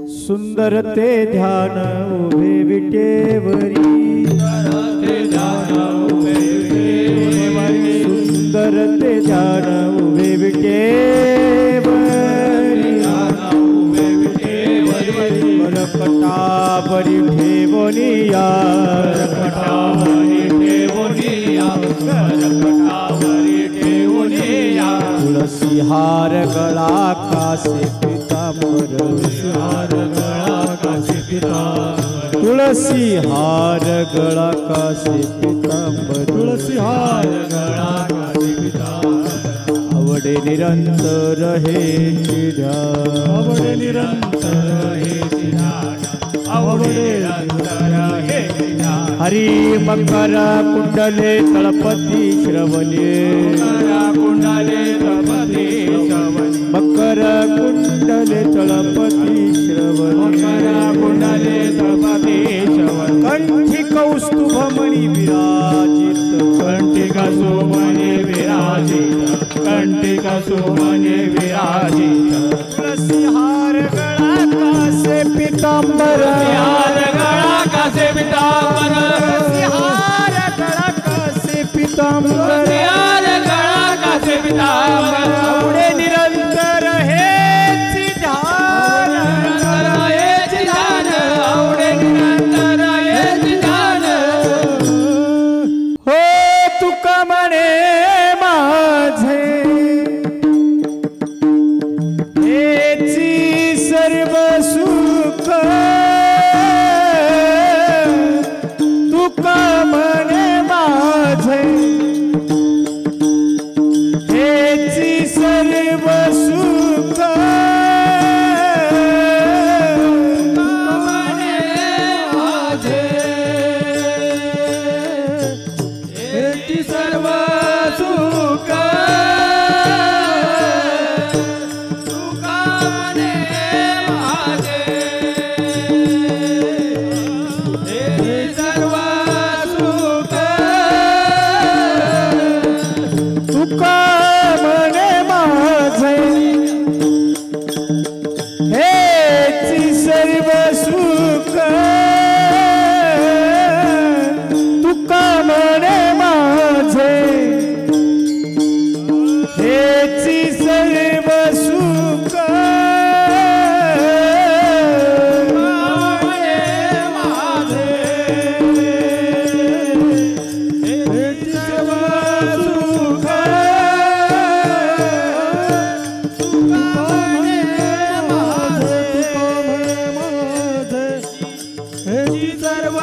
सुंदर ते ध्यान उभे विटेवरी, सुंदर ते ध्यान उभे विटेवरी, कटावरी ठेवनिया, तुलसी हार गळा कासे पीतांबर, तुलसी हार गळा कासे पीतांबर, तुलसी हार गळा कासे पीतांबर, आवडे निरंतर हे ध्यान, आवडे निरंतर हे ध्यान, आवडे निरंतर हे ध्यान. हरी मकर कुंडले तळपती श्रवणे, मकर कुंडले तळपती श्रवणे, कंठी कौस्तुभमणि विराजित, कंठी कौस्तुभमणि विराजित, कंठी कौस्तुभमणि विराजित, तुलसी हार गळा कासे पीतांबर, हार गळा कासे पीतांबर, तुलसी हार गळा कासे पीतांबर, हार गळा कासे पीतांबर, आवडे निरंतर हेच ध्यान, हेच ध्यान, आवडे निरंतर हेच ध्यान. हो तुका म्हणे माझे हेची सर्व सुख, तुका म्हणे माझे हेची सर्व सुख, म्हणे माझे हेची सर्व सुख, तुका म्हणे माझे हेची सर्व सुख, तुका म्हणे माझे हेची सर्व सुख, तुका म्हणे माझे हेची सर्व सुख, म्हणे माझे हेची सर्व सुख, तुका म्हणे माझे, तुका म्हणे माझे हेची सर्व